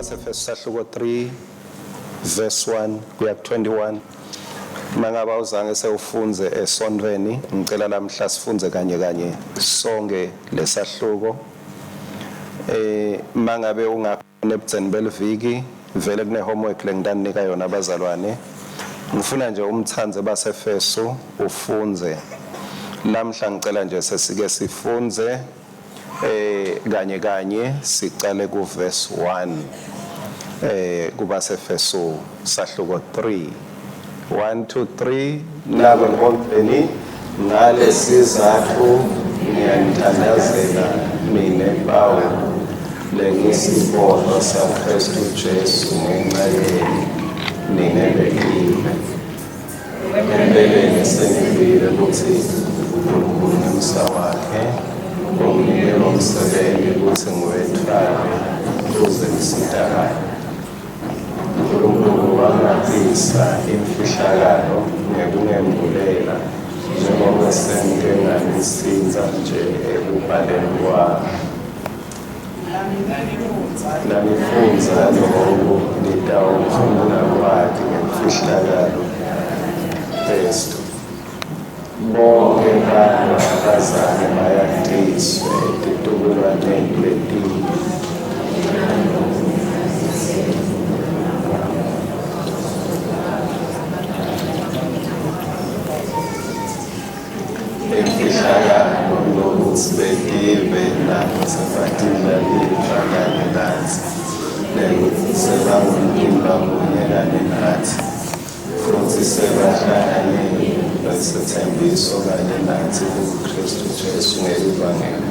base-Efeso sahluko 3 verse 1 kuya 21. Mangaba uzange sewufunze esondweni ngicela lamhla sifunze kanye sonke lesahluko. Mangabe ungakhona ebudzeni beliviki vele kune homework lengidanika yona abazalwane. Ngifuna nje umthanze base-Efeso ufunze. Lamhla ngicela nje sesike sifunze kanye sicale ku verse 1 kubase-Efeso sahluko 3 1 2 3 nabo ngompheni ngalesizathu ngiyanthandazela mina Paul lengisibongo saKhristu Jesu ngenxa yenu ninebekile empeleni sengivile ukuthi uNkulunkulu ngemsa wakhe unginikela umsebenzi ukuthi ngiwethwale ukuze ngisizakale. uNkulunkulu wangapisa imfihlakalo ngekungembulela njengoba sengike nganisinza nje ekubhaleni kwami. Nanifunza lokhu nitawukhumbula kwakhe ngemfihlakalo Kristu. Bonke abantu abazali bayadiswe etitubulwaneni letini. Imfihlakalo yokuthi bekive nabo sebatila lifa kanye nathi nekuthi sebangumtimba munye kanye nathi futhi sebahlanganyeli besethembiso kanye nathi kuKhristu Jesu ngelivangeli.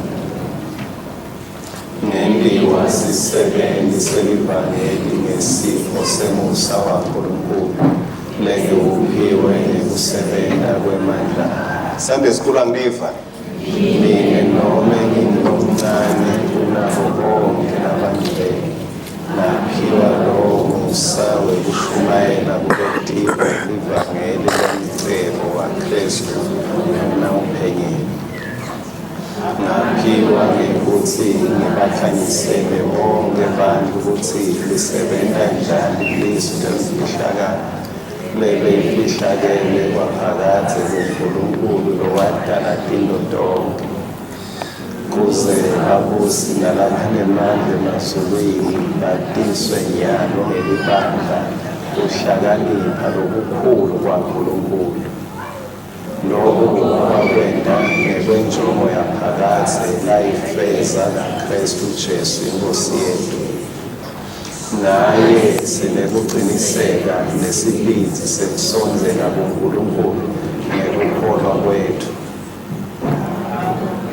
Ngendiwa sisebenzi selivangeli ngesipho semusa waNkulunkulu lengewuphiwe ngekusebenza kwemandla. Sambe sikhulu angiva mina noma ngingomncane kunabo bonke abantu naphiwa lowo musa wekushumayela kuletiwe livangeli lomcebo waKhristu nawuphenyeni. Naphiwa ngekuthi ngibakhanyisele bonke abantu ukuthi lisebenza njani ilizwi lemfihlakalo bebeyifihlakele kwaphakathi kuNkulunkulu lowadala into zonke kuze abusi nalabanemandla emazulwini batiswe nyalo ngelibandla uhlakanipha lokukhulu kwaNkulunkulu. Lokhu kwakwenda ngekwenjongo yaphakade layifeza kaKhristu Jesu inkosi yethu. Naye sinekuqiniseka nesibindi sekusondzela kuNkulunkulu ngekukholwa kwethu.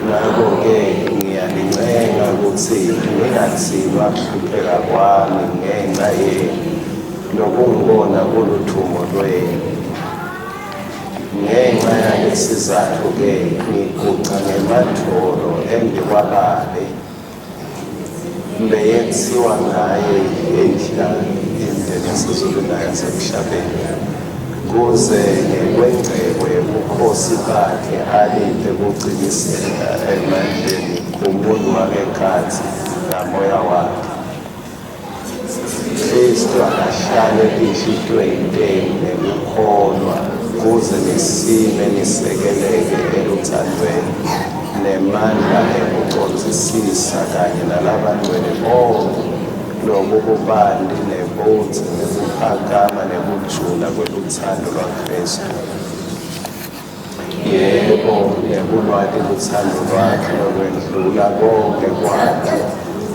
Ngakho-ke ngiyalincenga ukuthi ngingathiwa kuhlupheka kwami ngenxa yenu lokungibona kuluthumo lwenu. Ngenxa yalesizathu-ke ngiguqa ngemadolo engikwabale leyethiwa ngaye endlini indlela esizulwini yasemhlabeni kuze ngekwengcebo yobukhosi bakhe alinde kuciniseka emandleni kumuntu wakekhathi ngamoya wakhe. Kristu akahlale enhliziyweni nekukholwa kuze nisime nisekeleke eluthandweni nemandla ekucondzisisa kanye nalabangcwele bonke lokububandi nebuthi nekuphakama nekujula kweluthando lwaKristu. Yebo, nekulwati luthando lwakhe lokwendlula konke kwakhe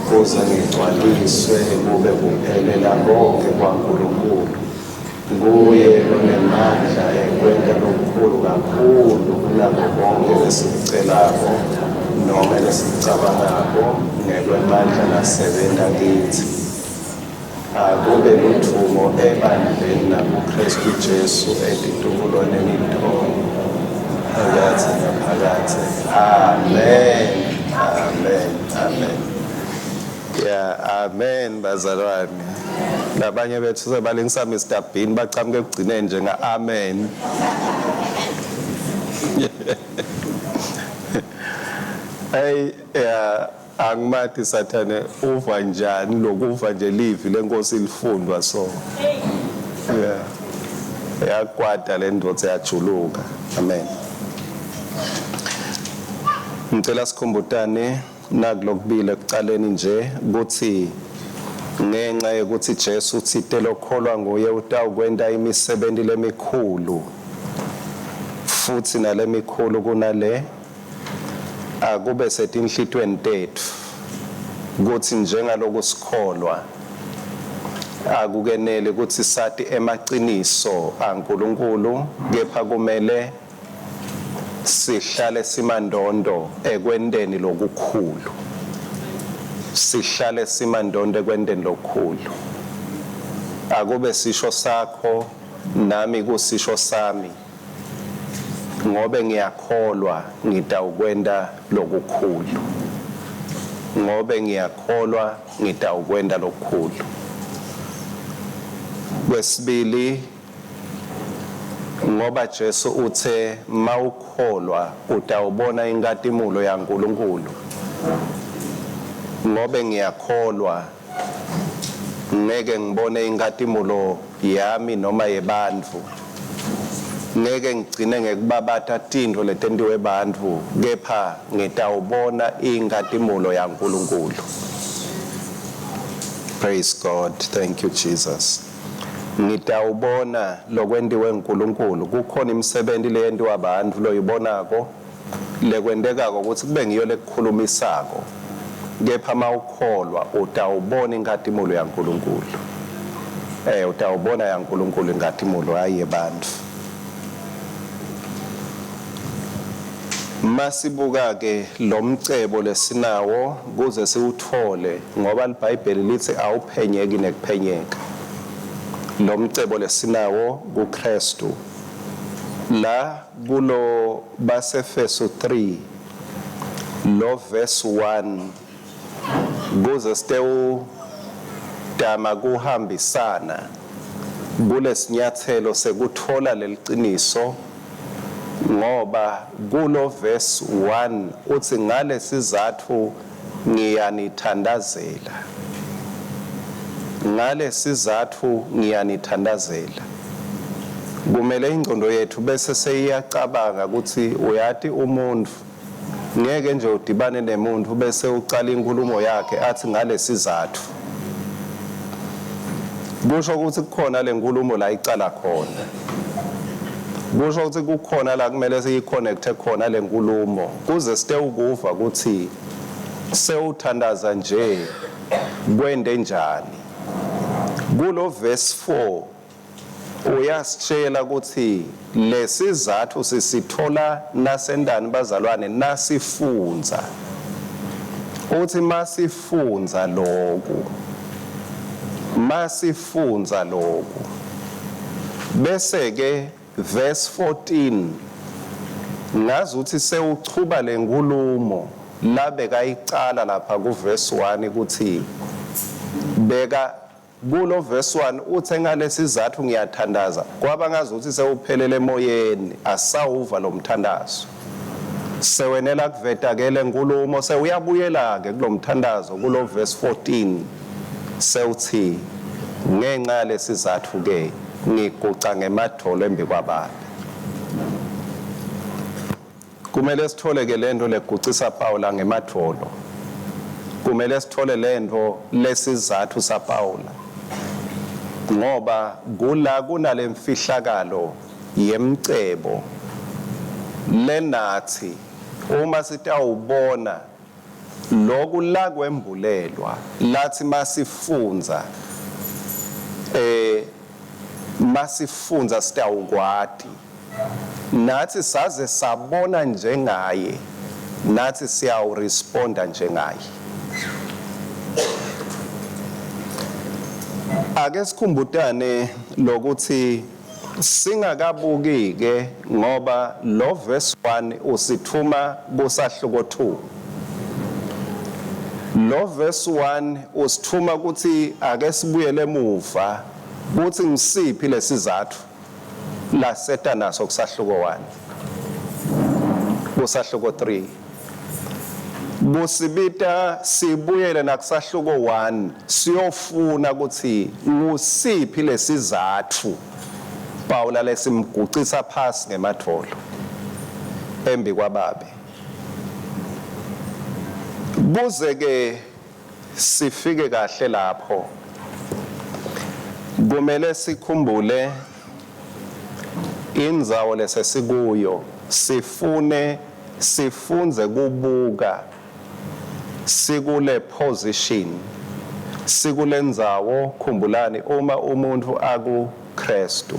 kuze ngigcwaliswe kube kuphelela konke kwaNkulunkulu. Nguye lonemandla ekwenza lokukhulu kakhulu kulabo bonke lesikucelako noma lesicabangako ngekwemandla lasebenza kithi. Akube luthumo ebandleni nakuKhristu Jesu etitubulwaneni tonke phakathi naphakathi. Amen, amen, amen. Amen bazalwane. Labanye bethu sebalingisa Mr. Bean bacamuke ekugcineni nje nga-amen. Hey, angimathi sathane uva njani lokuva nje livi lenkosi lifundwa so yeah yakwada le ndoda yajuluka amen. Ngicela sikhumbutane nakulokubili ekucaleni nje ukuthi ngenxa yokuthi Jesu uthi telokholwa nguye utawukwenda imisebenzi lemikhulu futhi nalemikhulu kunale akube setinhlitweni tethu ukuthi njengaloku sikholwa akukenele ukuthi sathi emaqiniso aNkulunkulu kepha kumele sihlale simandondo ekwendeni lokukhulu sihlale simandondo ekwendeni lokukhulu akube sisho sakho nami kusisho sami ngobe ngiyakholwa ngitawukwenda lokukhulu ngobe ngiyakholwa ngitawukwenda lokukhulu. Kwesibili ngoba Jesu uthe mawukholwa utawubona inkathimulo yaNkulunkulu ngobe ngiyakholwa ngeke ngibone inkathimulo yami noma yebantfu ngeke ngigcine ngekubabatha tintfo letentiwe bantfu kepha ngitawubona inkathimulo yaNkulunkulu. Praise God. Thank you Jesus. Ngitawubona lokwendiwe uNkulunkulu kukhona imisebenzi leyenziwa abantu loyibonako lekwendekako ukuthi kube ngiyo lekukhulumisako kepha mawukholwa utawubona inkathimulo yaNkulunkulu utawubona yaNkulunkulu inkathimulo hayi yebantfu. Masibuka ke lo mcebo lesinawo kuze siwuthole ngoba iBhayibheli lithi awuphenyeki nekuphenyeka. Lo mcebo lesinawo kuKhristu la kulo baseFeso 3 lo verse 1 kuze stewu dama kuhambisana kulesinyathelo sekuthola leliciniso ngoba kulo verse 1 uthi ngale sizathu ngiyanithandazela ngale sizathu ngiyanithandazela. Kumele ingcondo yethu bese seyiyacabanga ukuthi uyathi umuntu ngeke nje udibane nemuntu bese uqala inkulumo yakhe athi ngale sizathu kusho ukuthi kukhona lenkulumo la icala khona kusho ukuthi kukhona la kumele siyiconnecte khona lenkulumo kuze site ukuva ukuthi sewuthandaza nje kwende njani. Kulo verse 4 uyasitshela ukuthi lesizathu sisithola nasendani bazalwane nasifunza uthi masifunza lokhu bese ke verse 14 ngazi ukuthi sewuchuba lenkulumo la bekayicala lapha ku verse 1 ukuthi beka kulo verse 1 uthe ngalesizathu ngiyathandaza kwaba ngazi ukuthi sewuphelele emoyeni asawuva lo mthandazo sewenela kuvetakele enkulumo sewuyabuyela ke kulo mthandazo kulo verse 14 sewuthi ngenxa yalesizathu ke ngiguca ngemadolo embi kwababi. Kumele sithole ke lento legucisa Paula ngemadolo kumele sithole lento lesizathu saPaula ngoba kula kunalemfihlakalo yemcebo lenathi uma sitawubona lokhu la kwembulelwa lathi masifunza sitawukwati nathi saze sabona njengaye nathi siyawuresponda njengaye. Ake sikhumbutane lokuthi singakabuki ke ngoba lo verse 1 usithuma kusahluko 2 lo verse 1 usithuma ukuthi ake sibuyele emuva kuthi ngisiphi lesizathu la setha naso kusahluko 1 kusahluko 3 busibita sibuyele nakusahluko 1 siyofuna ukuthi ngusiphi lesizathu Paula lesimgucisa phasi ngemadolo embi kwababe buze ke sifike kahle lapho kumele sikhumbule indzawo lesesikuyo sifunze kubuka sikule position sikule ndzawo khumbulani uma umuntu akuKhristu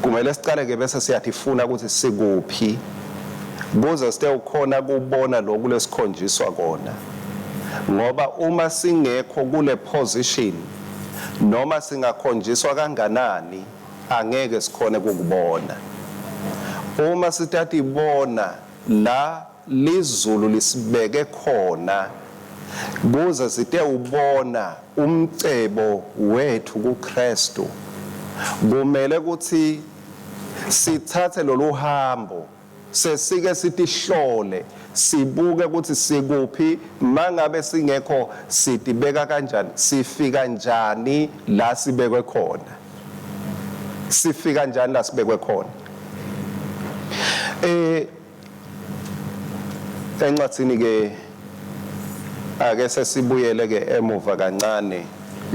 kumele sicale ke bese siyathifuna ukuthi sikuphi kuze site ukhona kubona lokhu lesikhonjiswa kona ngoba uma singekho kule position noma singakhonjiswa kanganani angeke sikhone ukubona uma sithatha ibona la lizulu lisibeke khona kuze site ubona umcebo wethu kuKhristu kumele ukuthi sithathe lolu hambo sesike sitihlole sibuke ukuthi sikuphi mangabe singekho sitibeka kanjani sifika njani la sibekwe khona sifika njani la sibekwe khona encwadini ke ake sesibuyele ke emuva kancane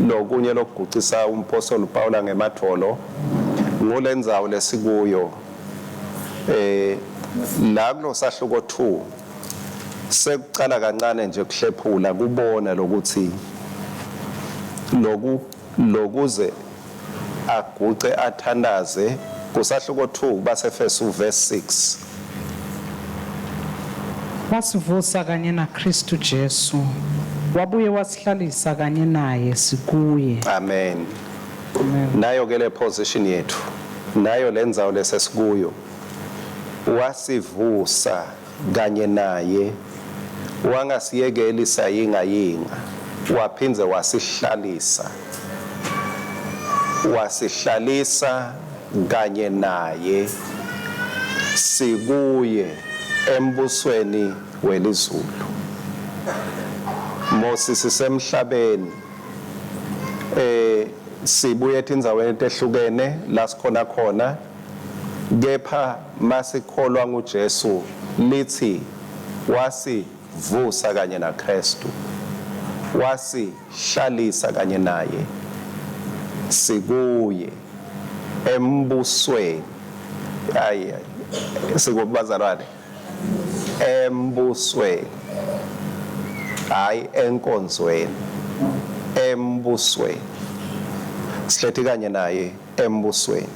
lokunye lokugucisa umpostoli Paula ngemadolo ngolendzawo lesikuyo la kulosahluko 2 sekucala kancane nje kuhlephula kubona lokuthi lokuze aguce athandaze kusahluko 2 basefesu verse 6 wasivusa kanye naKhristu Jesu wabuye wasihlalisa kanye naye sikuye amen nayo ke le position yethu nayo lendzawo lesesikuyo wasivusa kanye naye wangasiyekeli sayinga waphinze wasihlalisa kanye naye sikuye embusweni welizulu Moses semhlabeni sibuye etindzaweni etehlukene la sikhona khona kepha masikholwa nguJesu lithi wasivusa kanye naKhristu wasihlalisa kanye naye sikuye embusweni sikubazalwane embusweni hayi enkonzweni embusweni silethi kanye naye embusweni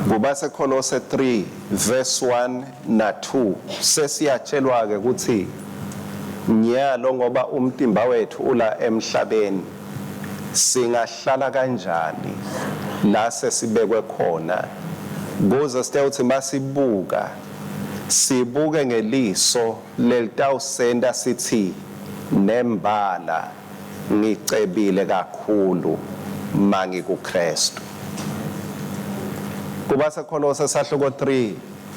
kubase Kolose 3 verse 1 na 2 sesiyatshelwa ke ukuthi nyalo ngoba umtimba wethu ula emhlabeni singahlala kanjani la sesibekwe khona kuze sitawuthi masibuka sibuke ngeliso lelitawusenda sithi nembala ngicebile kakhulu mangikuKhristu kubase Kolose sahluko 3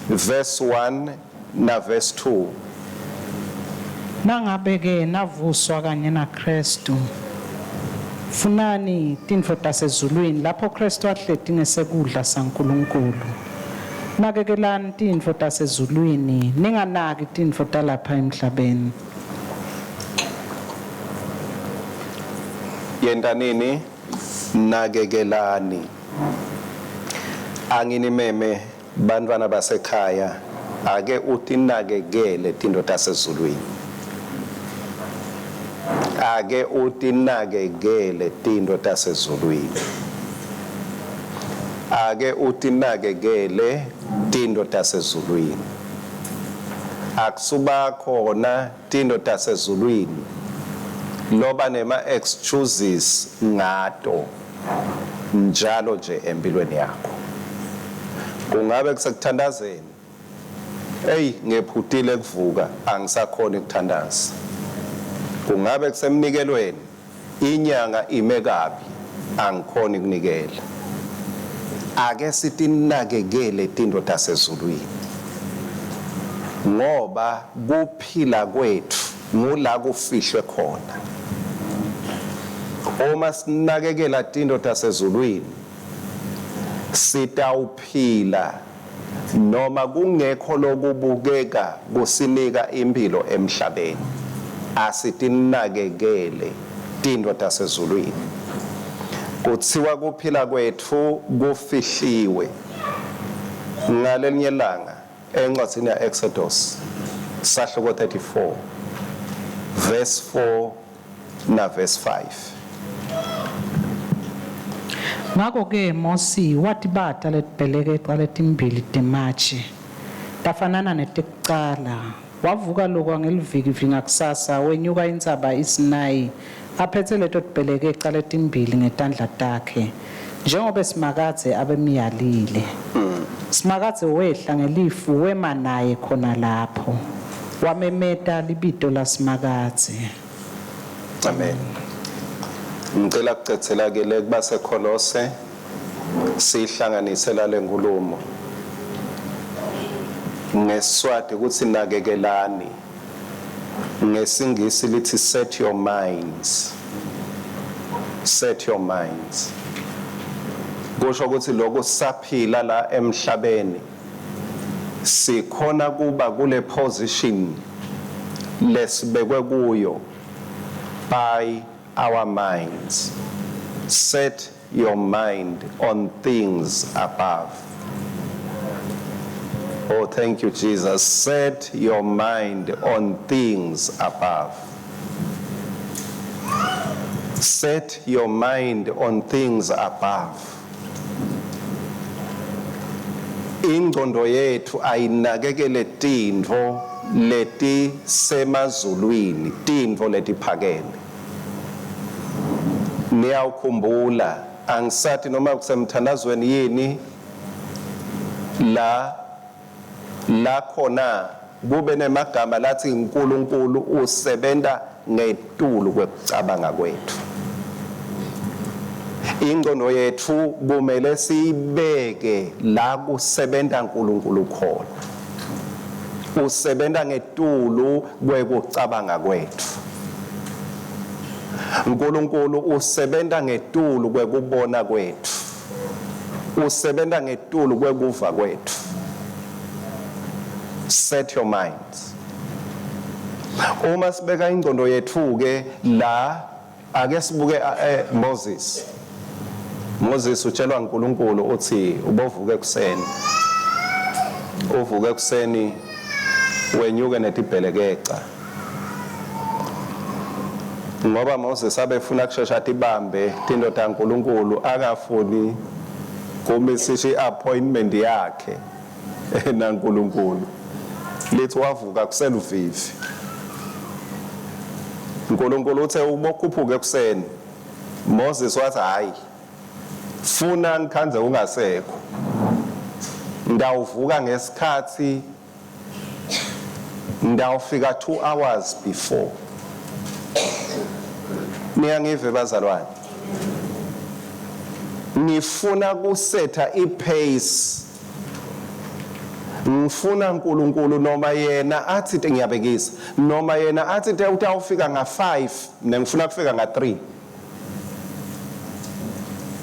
verse 1 na verse 2 nangabe ke navuswa kanye naKhristu funani tintfo tasezulwini lapho Kristu ahleti ngesekudla saNkulunkulu nakekelani tintfo tasezulwini ninganaki tintfo talapha emhlabeni yenta nini nakekelani angini meme bantwana basekhaya ake utinakekele tintfo tasezulwini ake utinakekele tintfo tasezulwini ake utinakekele tintfo tasezulwini akusuba khona tintfo tasezulwini loba nema excuses ngato njalo nje empilweni yakho kungabe kusekuthandazeni ngephutile kuvuka angisakhona ukuthandaza kungabe kusemnikelweni inyanga ime kabi angikhona ukunikela ake sitinakekele tintfo tasezulwini ngoba kuphila kwethu ngula kufihlwe khona. Uma sinakekela tinto tasezulwini sitawuphila noma kungekho lokubukeka kusinika impilo emhlabeni. Asitinakekele tinto tasezulwini. Kuthiwa kuphila kwethu kufihliwe. Ngalelinye ilanga encwadini ya Exodus sahluko 34 verse 4 na verse 5. Ngakho-ke Mosi wathi bata letibhelekeqa letimbili tematshe tafanana netekucala. Wavuka lokwa ngeliviki ngakusasa wenyuka intsaba iSinayi aphethe leto tibhelekeqa letimbili ngetandla takhe njengoba simakadze abemiyalile. Simakadze wehla ngelifu wema naye khona lapho wamemeta libito laSimakadze. Amen. Ngicela kucethela ke le kubase Kolose sihlanganise la lenkulumo ngeSiswati ukuthi nakekelani, ngesingisi lithi set your minds. Set your minds. Kusho ukuthi lokho saphila la emhlabeni sikhona kuba kule position lesibekwe kuyo by our minds. Set your mind on things above. Oh, thank you, Jesus. Set your mind on things above. Set your mind on things above. Ingqondo yethu ayinakekele tintfo leti semazulwini, tintfo letiphakeme. Niyawukhumbula angisathi noma kusemthandazweni yini la khona kube nemagama lathi uNkulunkulu usebenza ngetulu kwekucabanga kwethu. Ingqondo yethu kumele siyibeke la kusebenza uNkulunkulu khona. Usebenza ngetulu kwekucabanga kwethu. uNkulunkulu usebenza ngetulu kwekubona kwethu. Usebenza ngetulu kwekuva kwethu. Set your minds. Uma sibeka ingqondo yethu ke la ake sibuke Moses. Moses utshelwa uNkulunkulu uthi ubovuka ekuseni. Uvuka ekuseni wenyuke netibhelekeqa. Ngoba Moses abefuna kushesha tibambe tinto taNkulunkulu akafuni kumisishi appointment yakhe naNkulunkulu. Lithi wavuka kuseluvivi. uNkulunkulu uthe ubokhuphuka ekuseni. Moses wathi hayi funa ngikhanze ungasekho. Ndawuvuka ngesikhathi ndawufika 2 hours before. Niyangive bazalwane. Ngifuna kusetha ipace. Ngifuna uNkulunkulu noma yena athi ngiyabekisa noma yena athi utawufika nga5 mina ngifuna kufika nga3.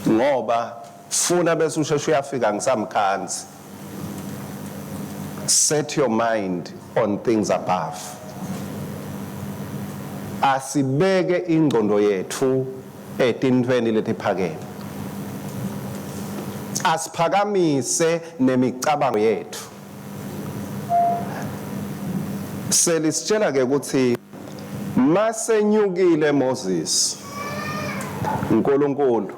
Ngoba funa bese usheshe uyafika ngisamkhanzi. Set your mind on things above. Asibeke ingqondo yethu etintweni letiphakeme. Asiphakamise nemicabango yethu. Selisitshela ke ukuthi masenyukile Moses uNkulunkulu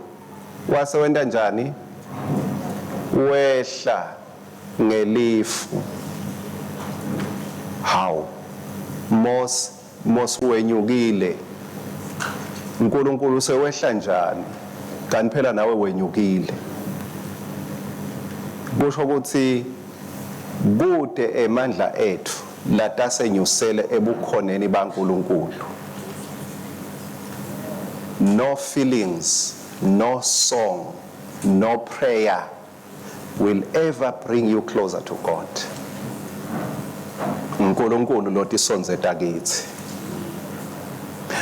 wasewenta njani? Wehla ngelifu. How? Mos wenyukile. uNkulunkulu sewehla njani? Kanti phela nawe wenyukile. Kusho ukuthi kude emandla ethu latasenyusele ebukhoneni baNkulunkulu. No feelings, no song, no prayer will ever bring you closer to God. uNkulunkulu lo tisonzeta kithi,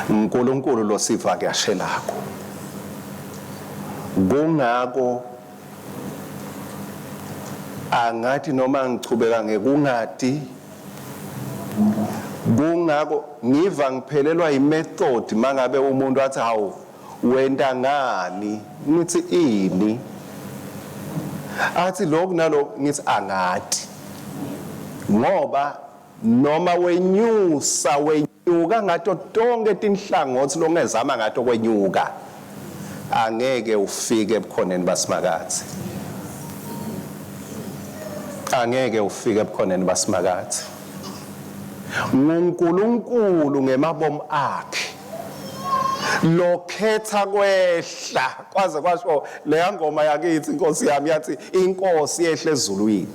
uNkulunkulu lo sivakashelako. Kungako angathi noma ngichubeka ngekungadi, kungako ngiva ngiphelelwa imethod mangabe umuntu athi hawu wenda ngani, ngithi ini, athi lokhu nalo ngithi angathi, ngoba noma wenyuka ngato tonke tinhlangothi longezama ngato kwenyuka angeke ufike ebukhoneni basimakathi, angeke ufike ebukhoneni basimakathi. nguNkulunkulu ngemabomu akhe lokhetha kwehla kwaze kwasho leya ngoma yakithi inkosi yami yathi inkosi yehle ezulwini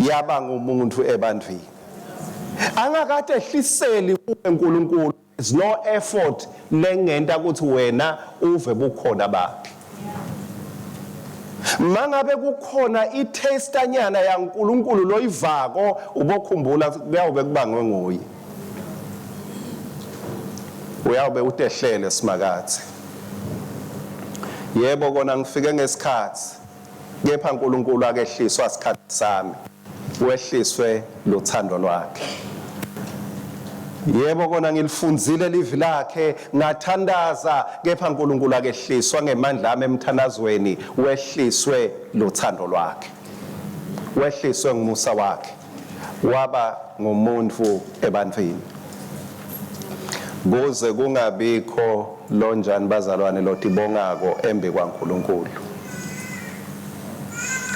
yaba ngumuntu ebantwini, angakade ehliseli kuNkulunkulu. There's no effort lengenta ukuthi wena uve bukhona bakhe. Mangabe kukhona itestanyana yaNkulunkulu loyivako ubokhumbula kuyawube kubangwe nguye, uyawube utehlele simakathi. Yebo kona ngifike ngesikhathi, kepha uNkulunkulu akehliswa isikhathi sami, wehliswe lothando lwakhe. Yebo kona ngilifundzile livi lakhe ngathandaza, kepha uNkulunkulu akehliswa ngemandla ami emthandazweni, wehliswe lothando lwakhe, wehliswe ngumusa wakhe, waba ngumuntu ebantwini. Kuze kungabikho lonjani bazalwane lotibongako embi kwaNkulunkulu,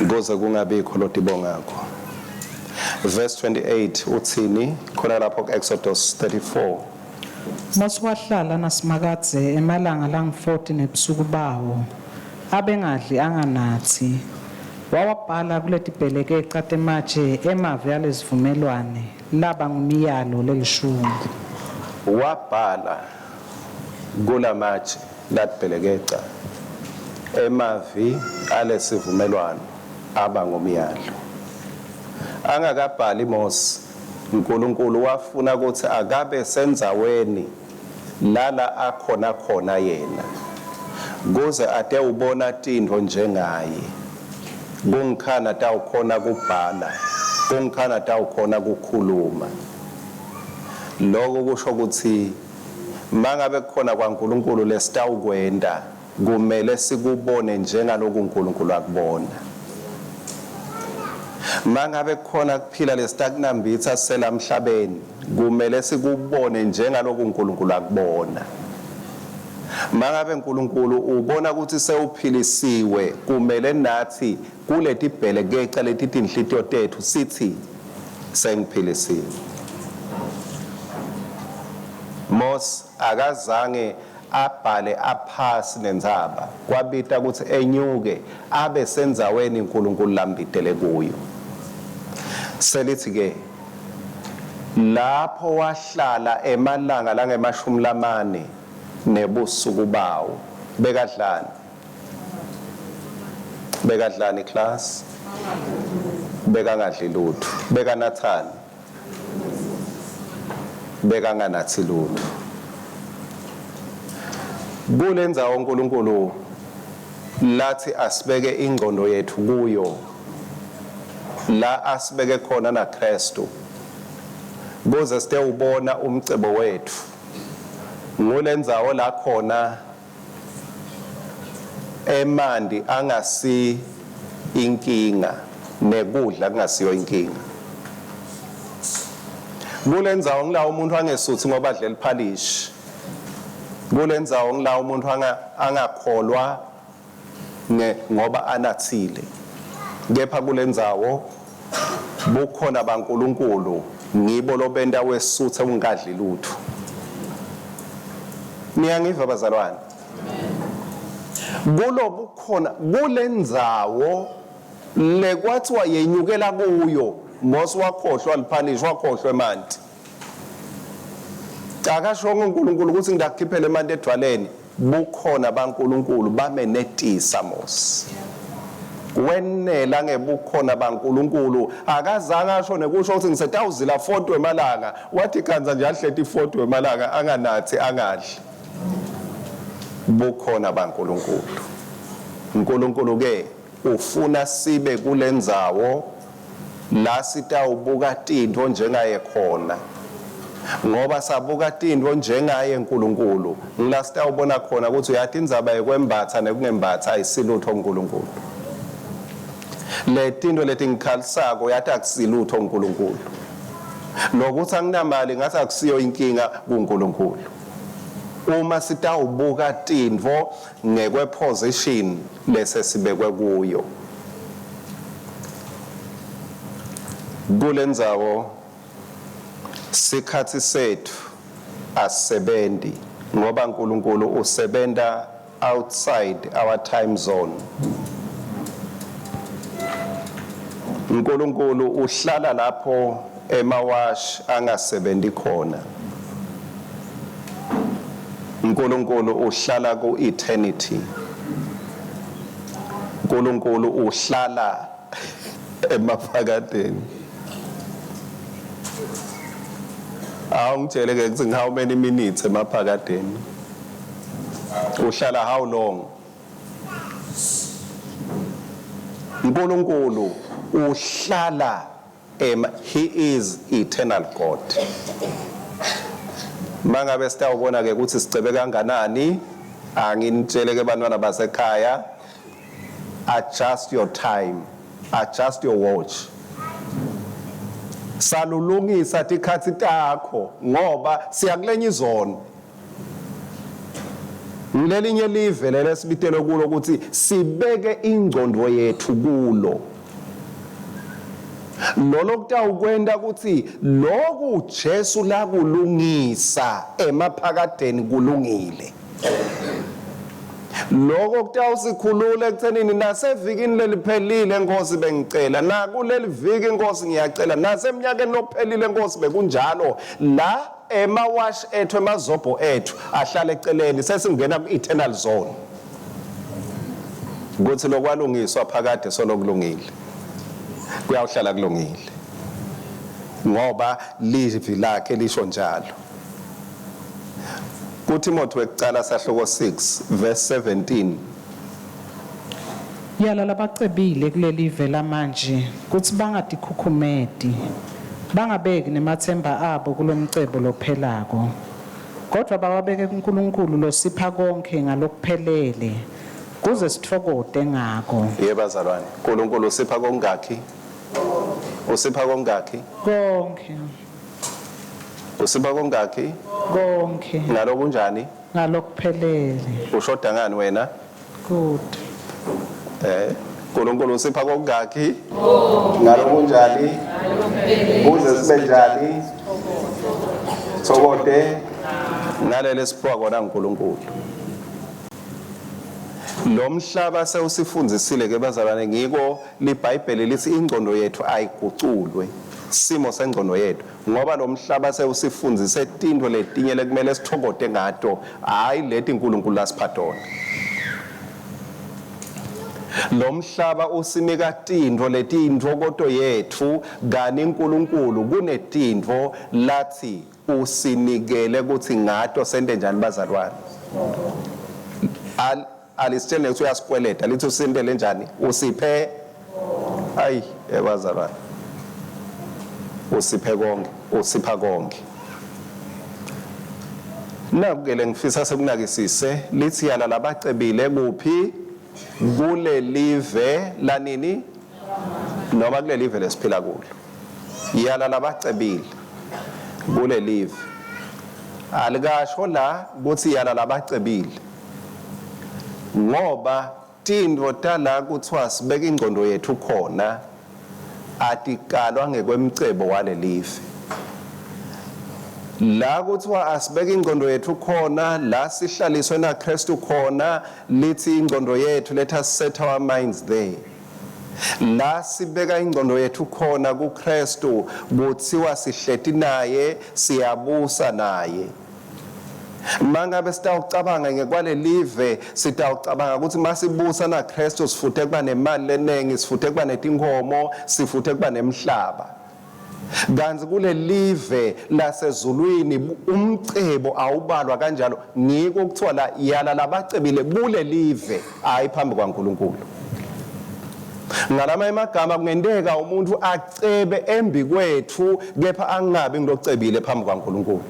kuze kungabikho lotibongako. Verse 28 uthini khona lapho ku-Exodus 34. Mosiwahlala nasimakadze emalanga lang-40 nebusuku bawo, abengadli anganathi. Wawabhala kuletibhelekeca tematshe emavi alezivumelwane laba ngumiyalo lelishumi. Wabhala kulamatshe latibhelekeca emavi alesivumelwano aba ngumiyalo. Angakabhali Mose, uNkulunkulu wafuna ukuthi akabe senzaweni lala akhona khona yena, kuze ate ubona tindvo njengaye. Kungikhana tawukhona kubhala, kungikhana tawukhona kukhuluma. Lokho kusho ukuthi mangabe kukhona kwaNkulunkulu lesitawukwenda, kumele sikubone njengalokhu uNkulunkulu akubona. Mangabe kukhona kuphila lesitakunambitha selamhlabeni, kumele sikubone njengalokhu uNkulunkulu akubona. Mangabe uNkulunkulu ubona ukuthi sewuphilisiwe, kumele nathi kuleti bhelekeca leti tinhlitiyo tethu sithi sengiphilisiwe. Mose akazange abhale aphasi nenzaba, kwabita ukuthi enyuke abe senzaweni uNkulunkulu lambitele kuyo. Selithi ke lapho wahlala emalanga langemashumi lamane nebusuku bawo, bekadlani class, bekangadli lutho, bekanathani, bekanganathi lutho. Kulenzawo uNkulunkulu lathi asibeke ingqondo yethu kuyo, la asibeke khona naKhristu, kuze site ubona umcebo wethu. Ngulenzawo la khona emandi angasi inkinga nekudla kungasiyo inkinga. Kulenzawo ngila umuntu angesuthi ngoba adle liphalishi. Kulenzawo ngila umuntu angakholwa ngoba anathile. Kepha kulenzawo bukhona baNkulunkulu ngibo lobenda wesutha ungadli lutho. Niyangiva bazalwane? Kulo bukhona kulenzawo lekwathiwa yenyukela kuyo, Mose wakhohlwa liphalishi, wakhohlwa emanti. Akashongo uNkulunkulu ukuthi ngidakukhiphele emanti edwaleni, bukhona baNkulunkulu bamenetisa Mose. wenela ngebukhona baNkulunkulu akazange asho nekusho ukuthi ngisetawuzila 40 wemalanga wathi kanza nje ahleti 40 wemalanga anganathi angadli bukhona baNkulunkulu. uNkulunkulu ke ufuna sibe kulendzawo la sitawubuka tintfo njengaye khona, ngoba sabuka tintfo njengaye uNkulunkulu ngila sitawubona khona ukuthi uyathi indzaba yekwembatha nekungembatha ayisilutho uNkulunkulu. Le tintfo leti ngikhalisako yathi akusilutho uNkulunkulu, nokuthi anginamali ngathi akusiyo inkinga kuNkulunkulu. Uma sitawubuka tintfo ngekwe position lese sibekwe kuyo, kulendzawo sikhathi sethu asisebenzi ngoba uNkulunkulu usebenta outside our time zone. uNkulunkulu uhlala lapho emawashi angasebenzi khona. uNkulunkulu uhlala ku eternity. uNkulunkulu uhlala emaphakadeni. Ngitshele ke ukuthi how many minutes emaphakadeni? Uhlala how long? uNkulunkulu uhlala he is eternal God. Mangabe sitawubona ke ukuthi sicebe kanganani, anginitshele ke bantwana basekhaya, adjust your time, adjust your watch. Salulungisa tikhathi takho ngoba siyakulenya izona. Ngilelinye live lele sibitele kulo ukuthi sibeke ingcondo yethu kulo. Lolo kutawukwenda ukuthi lokhu Jesu la kulungisa emaphakadeni kulungile. Lokho kutawusikhulula ekuthenini nasevikini leliphelile Nkosi bengicela, na kuleli viki Nkosi ngiyacela, naseminyakeni lokuphelile Nkosi bekunjalo, la emawashi ethu emazobho ethu ahlala eceleni sesingena ku-eternal zone. Kuthi lokwalungiswa phakade solokulungile, kuyawuhlala kulungile ngoba livi lakhe lisho njalo. kuTimothy wekucala sahloko 6 verse 17. Yala labacebile kuleli vela manje kuthi bangadikhukhumedi, bangabeki nemathemba abo kulomcebo lophelako, kodwa bawabeke kuNkulunkulu losipha konke ngalokuphelele kuze sithokote ngako. Yebazalwane, uNkulunkulu usipha kongaki? Usipha kongaki? Konke. Usipha kongaki? Konke. Ngalokunjani? Ngalokuphelele. Ushoda ngani wena? Good. uNkulunkulu usipha kongaki? Ngalokunjani? Kuze sibe njani? Thokote ngalele siphiwa kona uNkulunkulu. Lo mhlaba sewusifundisile ke bazalwane, ngiko liBhayibheli lithi ingcondo yethu ayiguculwe, simo sengcondo yethu, ngoba lo mhlaba sewusifundise tintfo letinye lekumele sithokote ngato, hayi leti uNkulunkulu lasiphatona. Lo mhlaba usinika tintfo letiyintokoto yethu, kani uNkulunkulu kunetintfo lathi usinikele ukuthi ngato sente njani bazalwane. Alisitshele ukuthi uyasikweleta lithi usindele njani, usiphe ayi bazalwane, usiphe konke, usipha konke. Nakukele ngifisa sekunakisise lithi yala labacebile kuphi kule live lanini noma kule live lesiphila kulo. Yala labacebile kule live, alikasho la ukuthi yala labacebile ngoba tintfo tala kuthiwa sibeka ingcondo yethu khona atikalwa ngekwemcebo wale live. La kuthiwa asibeka ingcondo yethu khona, la sihlaliswe na KuKhristu khona, lithi ingcondo yethu, let us set our minds there. La sibeka ingcondo yethu khona kuKhristu kuthiwa sihleti naye, siyabusa naye. Mangabe sitawucabanga ngekwale live sitawucabanga ukuthi masibusa na KuKhristu sifuthe kuba nemali leningi, sifuthe kuba netinkomo, sifuthe kuba nemhlaba. Kanti kule live lasezulwini umcebo awubalwa kanjalo. Ngiko kuthiwa la yala labacebile kule live hayi phambi kwaNkulunkulu. Ngalama emagama kungendeka umuntu acebe embi kwethu kepha angabi ngilocebile phambi kwaNkulunkulu.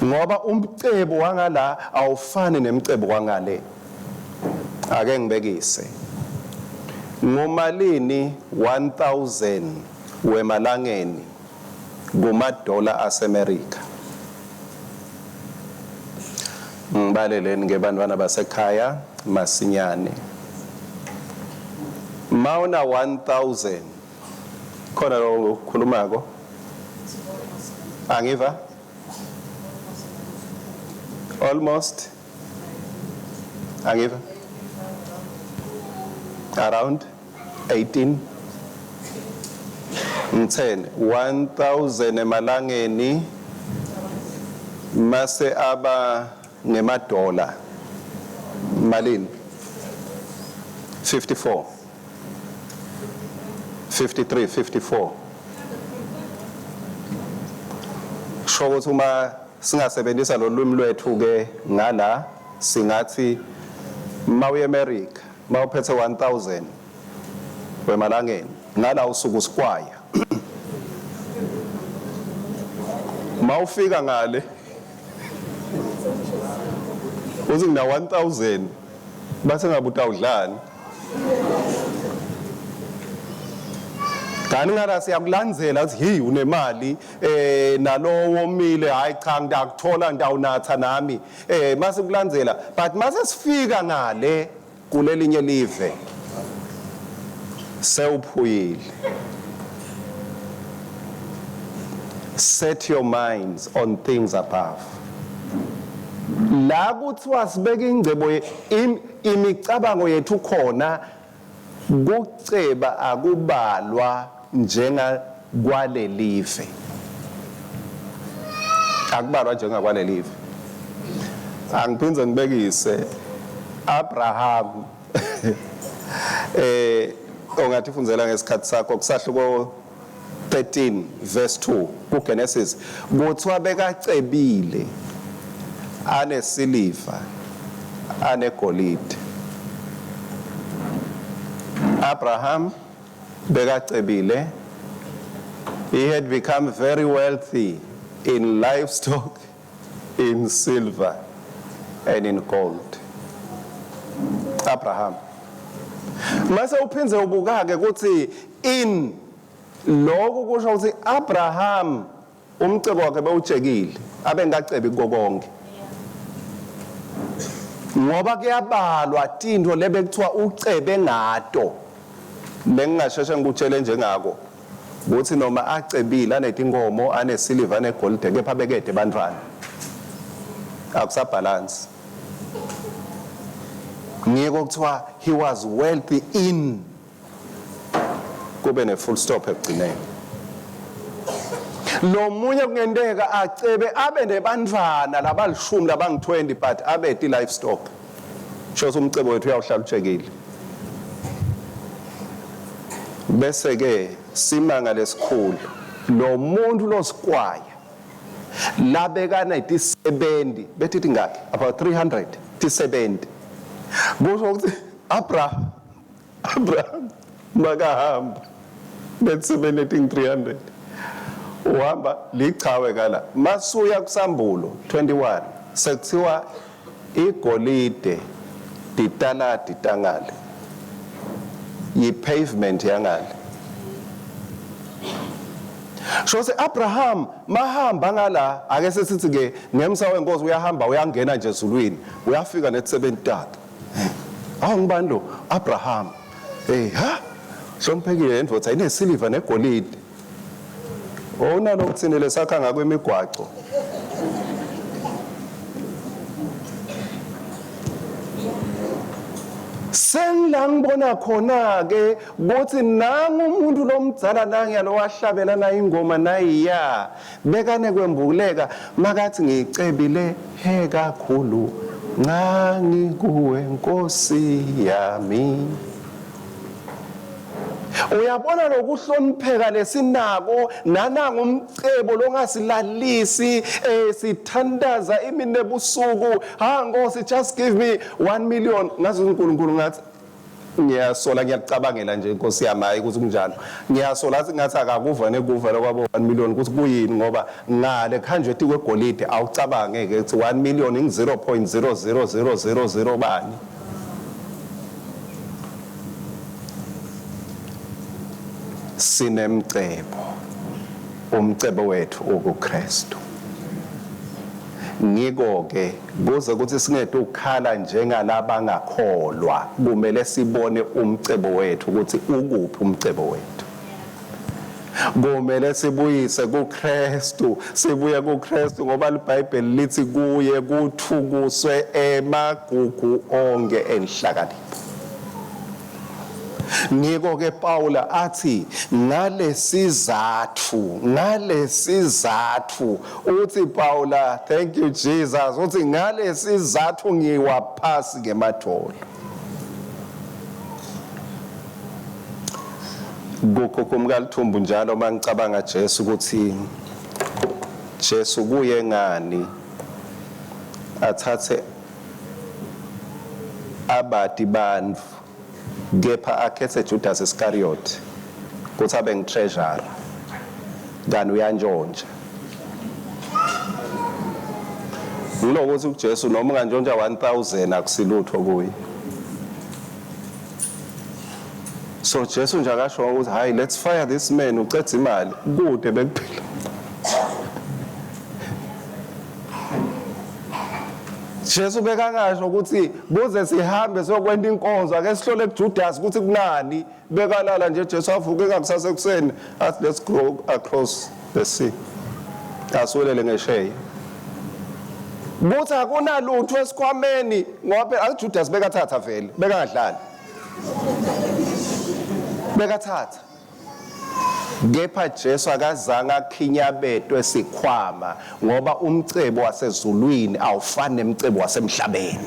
Ngoba umcebo wangala awufani nemcebo wangale. Ake ngibekise. Ngomalini 1000 wemalangeni kumadola aseMerika. Ngibaleleni ngebantwana basekhaya masinyane. Mauna 1000 khona lo khulumako angiva almost angiva around 18 10 1000 emalangeni mase aba ngemadola malini 54 53 54 shokuthi uma singasebenzisa lo lwimi lwethu ke ngala singathi mawuye eAmerica mawuphethe 1000 wemalangeni ngala usuku sikwaya mawufika ngale uthi ngina 1000 base ngabuta udlani kanti ngala siyakulandzela ukuthi hey unemali nalowo omile hayi cha ngiyakuthola ndawunatha nami mase kulandzela but mase sifika ngale kulelinye live sewuphuyile. Set your minds on things above. La kuthiwa sibeke ingcebo imicabango yethu khona kuceba akubalwa njenga kwale live. Akubalwa njenga kwale live. Angiphindze ngibekise Abraham ongathi fundzela ngesikhathi sakho kusahluko 13 verse 2 kuGenesis kuthiwa bekacebile ane siliva ane golide. Abraham bekacebile, he had become very wealthy in livestock, in silver and in gold. Abraham mase uphinze ubukake ukuthi in lokho kusho ukuthi Abraham umcebo wakhe bewujekile abengacebi konke ngoba kuyabalwa tinto lebekuthiwa ucebe ngato bengingasheshe ngikutshele njengako ukuthi noma acebile anetinkomo anesiliva negold kepha bekede bantwana akusabalance. Ngiko kuthiwa he was wealthy in kube ne full stop ekugcineni. Lo munye kungendeka acebe abe nebantwana labalishumi labangu20 but abe ti livestock. Shoza umcebo wethu uyawuhlala ujekile. Bese ke simanga lesikhulu lo muntu losikwaya labekana iti70 bethi ngaphi about 300 ti70 kusho ukuthi Abraham makahamba bethi 300 uhamba lichawe kala masuya kusambulo 21 sekuthiwa igolide ditala ditangale yi pavement yangale. Shose Abraham mahamba ngala ake sesithi ke ngemsa wenkosi uyahamba uyangena nje ezulwini uyafika net70. Ngibani lo Abraham ha hloniphekile endvodza inesiliva negolide onalo kutsinele sakha ngakwemigwaco. Sengila ngibona khona ke ukuthi nangu umuntu lomdzala nangiya lo wahlabela na ingoma nayiya bekane kwembuleka makathi ngicebile he kakhulu ngangi kuwe Nkosi yami. Uyabona lokuhlonipheka lesinako nananga umcebo longasilalisi sithandaza imini nebusuku. Ha Nkosi, just give me 1 million. Ngazi uNkulunkulu ngathi ngiyasola ngiyacabangela nje Nkosi yami hayi ukuthi kunjalo. Ngiyasola ngathi akakuva nekuva lokwabo 1 million ukuthi kuyini ngoba ngale 100 kwegolide awucabangeke ukuthi 1 million ing 0.00000 bani. Sinemcebo, umcebo wethu uKuKhristu. Ngiko ke kuze ukuthi singede ukukhala njengalaba ngakholwa kumele sibone umcebo wethu ukuthi ukuphi umcebo wethu. Kumele sibuyise kuKhristu, sibuye kuKhristu ngoba iBhayibheli lithi kuye kuthukuswe emagugu onke enhlakanipho. Ngiko ke Paula athi ngalesizathu uthi Paula, thank you Jesus, uthi ngalesizathu ngiwaphasi ngemadolo. Kukhumka lithumbu njalo mangicabanga Jesu ukuthi Jesu kuye ngani athathe abadi bandvu kepha akhethe Judas Iscariot ukuthi abe ngitreasure kanti uyantshontsha. Ngilokuthi uJesu noma ungantshontsha 1000 akusilutho kuye. So Jesu nje akasho ukuthi hayi let's fire this man ucede imali kude bekuphila. Jesu bekangasho ukuthi buze sihambe sokwenda inkonzo ake sihlole kuJudas ukuthi kunani bekalala nje Jesu avuke ngakusasa ekuseni athi let's go across the sea. Aswelele ngesheya. Buthi akunalutho esikhwameni ngoba ajudas bekathatha vele bekangadlali. Bekathatha. Kepha Jesu akazange akhinyabetwe esikhwama ngoba umcebo wasezulwini awufani nemcebo wasemhlabeni.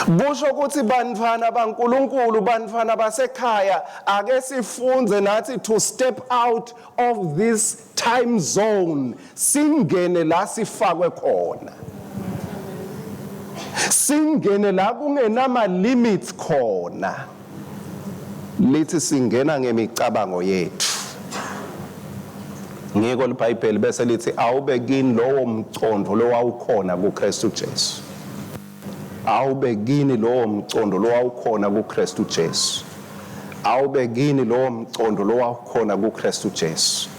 Busho ukuthi bantwana baNkulunkulu, bantwana basekhaya, ake sifunze nathi to step out of this time zone, singene la sifakwe khona. Singene la kungenama limits khona. Lithi singena ngemicabango yethu. Ngiko iBhayibheli bese lithi awube kini lowo mcondo lo wawukhona kuKhristu Jesu. Awube kini lowo mcondo lo wawukhona kuKhristu Jesu. Awube kini lowo mcondo lo wawukhona kuKhristu Jesu.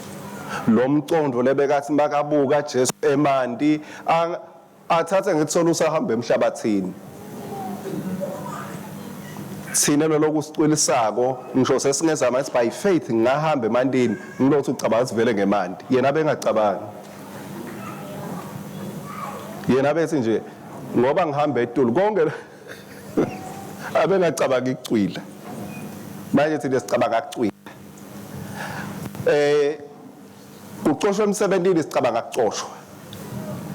Lo mcondo lebekathi bakabuka Jesu emanti athathe ngithola usahamba emhlabathini. Thina lokusicwilisako ngisho sesingezama ukuthi by faith ngahamba emandini ngilothi ucabanga sivele ngemandi yena bengacabangi. Yena bethi nje ngoba ngihamba eTulu konke abengacabanga icwila. Manje thina sicabanga akucwila. Ucoshwe emsebentini sicabanga akucoshwa.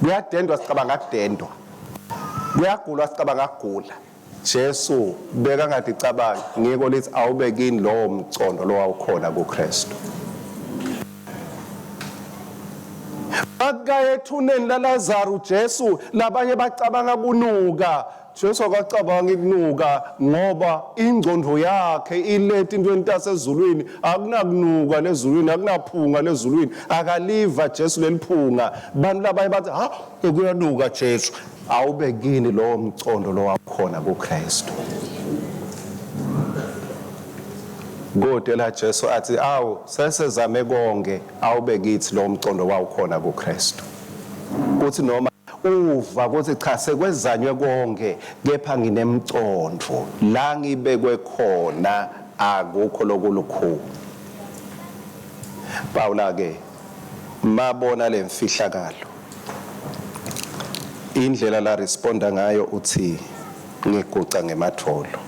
Kuyadendwa sicabanga akudendwa. Kuyagulwa sicabanga akugula. Jesu beka ngathi cabanga ngiko lithi awube kini lowo mcondo lo wawukhona kuKhristu. Akayethuneni laLazaro Jesu labanye bacabanga kunuka. Jesu akacabanga ikunuka ngoba ingcondo yakhe ilethe into entasezulwini akunakunuka lezulwini akunaphunga lezulwini akaliva Jesu leliphunga. Bantu labanye bathi ha kuyanuka Jesu. Awube kini lowo mcondo lo wakhona kuKhristu. Kodwa Jesu athi awu sesezame konke awube kithi lowo mcondo wawukhona kuKhristu. Kuthi noma uva ukuthi cha sekwezanywe konke kepha nginemcondo la ngibekwe khona akukho lokulukhulu. Paula ke mabona lemfihlakalo indlela la responda ngayo uthi ngiguca ngematholo.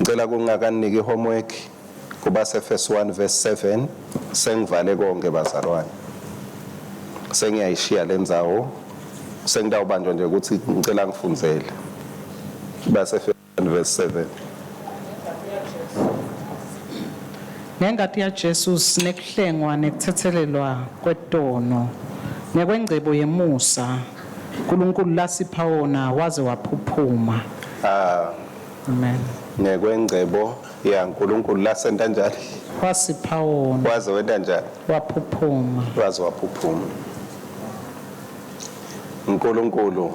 Ngicela kungakaniki homework kuba se-First 1 verse 7 sengivale konke bazalwane. Sengiyayishiya lenzawo sengidawubanjwa nje ukuthi ngicela ngifundzele. Base 1 verse 7. Ngengati ya Jesus nekuhlengwa nekuthethelelwa kwetono nekwengcebo yemusa uNkulunkulu lasipha wona waze waphuphuma. Amen. Nekwengcebo yaNkulunkulu lasenta njalo wasipha wona waze wenta njalo waphuphuma. Waze waphuphuma. uNkulunkulu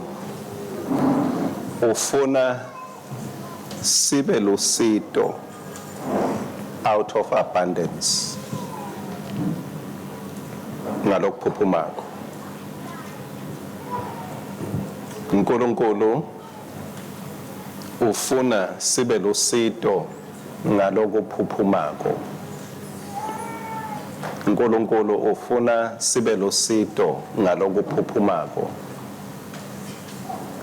ufuna sibe lusito out of abundance ngalokuphuphumako. uNkulunkulu ufuna sibe lusito ngalokuphuphumako. uNkulunkulu ufuna sibe lusito ngalokuphuphumako.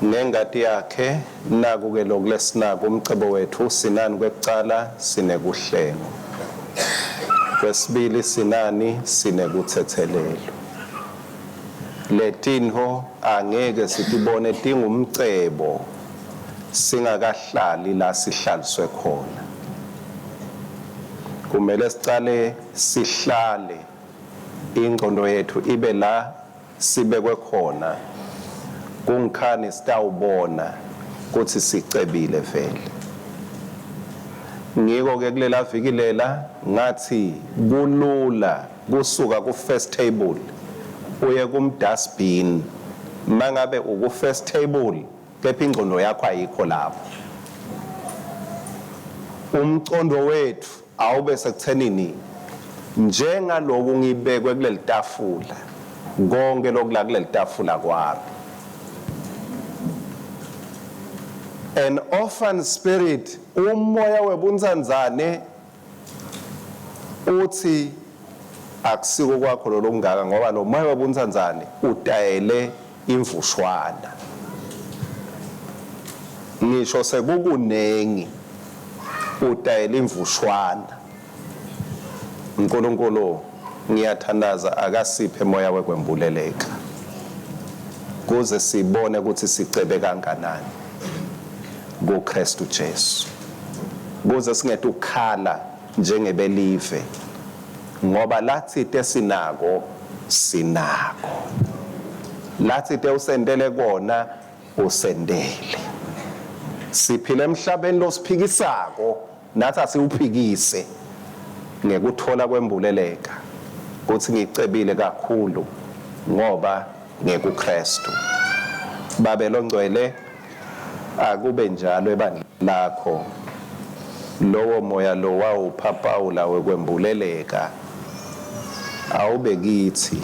Ngengati yakhe naku ke lokulesinako umcebo wethu sinani kwekucala sinekuhlengo. Kwesibili sinani sinekuthethelelo. Letinho angeke sitibone tingumcebo singakahlali la sihlaliswe khona. Kumele sicale sihlale ingqondo yethu ibe la sibekwe khona. Kungikhani sitawubona ukuthi sicebile vele. Ngiko ke kulela viki lela ngathi kulula kusuka ku first table uye kum dustbin mangabe uku first table kepha ingqondo yakho ayikho lapho. Umcondo wethu awube sekuthenini njengaloku ngibekwe kuleli tafula konke lokula kuleli tafula kwami. An orphan spirit umoya webunzanzane uthi akusiko kwakho lo ngaka ngoba lo moya webunzanzane udayele imvushwana. Ngisho sekukunengi udayele imvushwana. uNkulunkulu ngiyathandaza akasiphe moya wekwembuleleka kuze sibone ukuthi sicebe kanganani kuKhristu Jesu. Kuze singethe ukukhala njengebelive ngoba lathi sinako sinako. Lathi usendele kona usendele. Siphile emhlabeni losiphikisako nathi asiwuphikise ngekuthola kwembuleleka kuthi ngicebile kakhulu ngoba ngekuKhristu. Babelo ngcwele akube njalo ebandla lakho lowo moya lo wawupha Pawula wekwembuleleka awube kithi.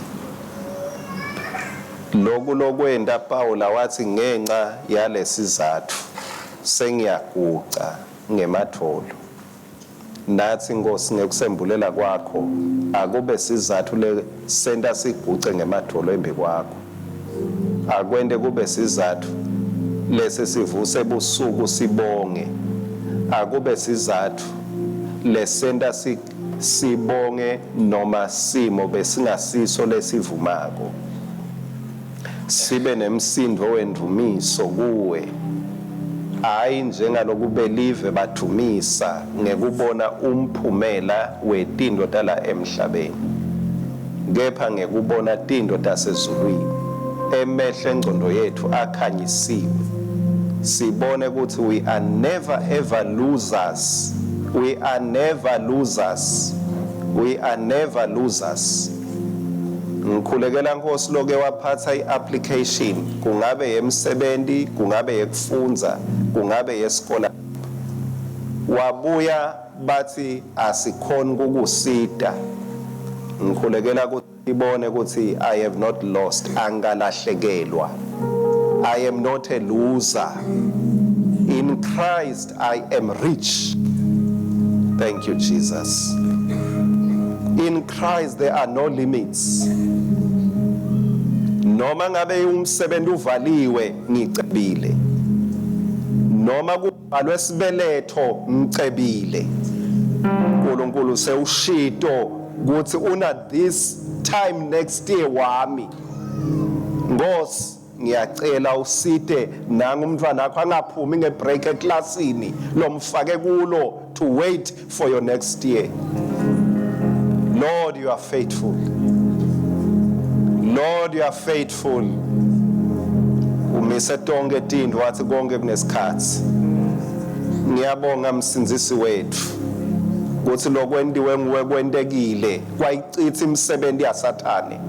Lokwenda Pawula wathi ngenxa yalesizathu sengiyaguca ngematholo. Nathi Nkosi ngekusembulela kwakho akube sizathu lesenta siguce ngematholo embi kwakho. Akwende kube sizathu lese sivuse ebusuku sibonge. Akube sizathu lesenta sibonge noma simo besingasiso lesivumako. Sibe nemsindo wendumiso kuwe. Hayi njengalokubelieve bathumisa ngekubona umphumela wetinto tala emhlabeni. Kepha ngekubona tinto tasezulwini. Emehle engcondo yethu akhanyisiwe. Sibone ukuthi we are never ever losers. We are never losers. We are never losers. Ngikhulekela Nkosi loke waphatha iapplication kungabe yemsebenzi kungabe yekufundza kungabe yesikole wabuya bathi asikhona ukukusida. Ngikhulekela ukuthi ibone ukuthi I have not lost angalahlekelwa. I am not a loser. In Christ I am rich. Thank you Jesus. In Christ there are no limits. Noma ngabe umsebenzi uvaliwe ngicebile. noma kubhalwe sibeletho ngicebile uNkulunkulu sewushito ukuthi una this time next year wami Nkosi ngiyacela usite nanga umntwana wakho angaphumi ngebreak eclassini lomfake kulo to wait for your next year. Lord, you are faithful. Lord, you are faithful. Umise tonke tinto wathi konke kunesikhathi. Ngiyabonga msinzisi wethu ukuthi lokwendiwe nguwe kwentekile kwayichitha imisebenzi yaSathane.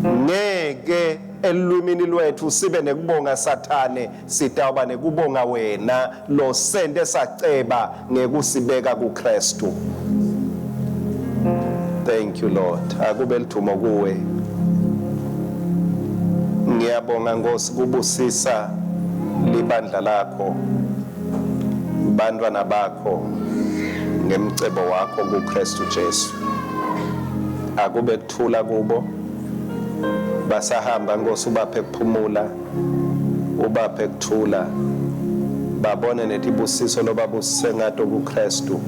Ngeke elwimini lwethu sibe nekubonga Sathane sitawuba nekubonga wena lo sende saceba ngekusibeka kuKhristu. Thank you Lord. Akube lithumo kuwe. Ngiyabonga Nkosi kubusisa libandla lakho bantwana bakho ngemcebo wakho kuKhristu Jesu. Akube kuthula kubo basahamba Nkosi ubaphe kuphumula ubaphe kuthula babone netibusiso lobabusise ngato kuKhristu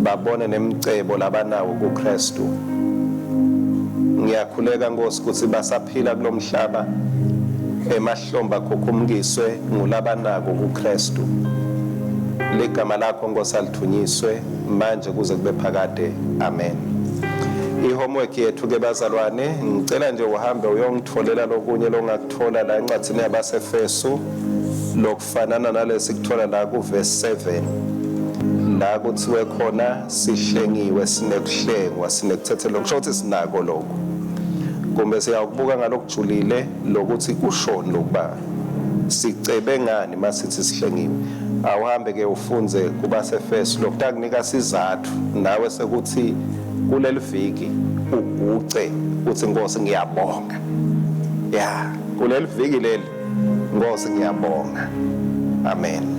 babone nemcebo labanawo kuKhristu. Ngiyakhuleka Nkosi ukuthi basaphila kulomhlaba emahlomba khokhumukiswe ngulabanako kuKhristu. Ligama lakho Nkosi alithunyiswe manje kuze kube phakade. Amen. I-homework yethu ke bazalwane ngicela nje uhambe uyongitholela lokunye longakuthola la encwadini yabaseFesu lokufanana nalesi kuthola la kuverse 7 la kuthiwe khona sihlengiwe sinekuhlengwa sinekuthethelwa kusho ukuthi sinako lokho kumbe siyawubuka ngalokujulile lokuthi kushoni lokuba sicebe ngani masithi sihlengiwe. Awuhambe ke ufunze kubaseFesu lokukunika sizathu nawe sekuthi kuleli viki uguce uthi Nkosi ngiyabonga. Ya kuleli viki leli Nkosi ngiyabonga. Amen.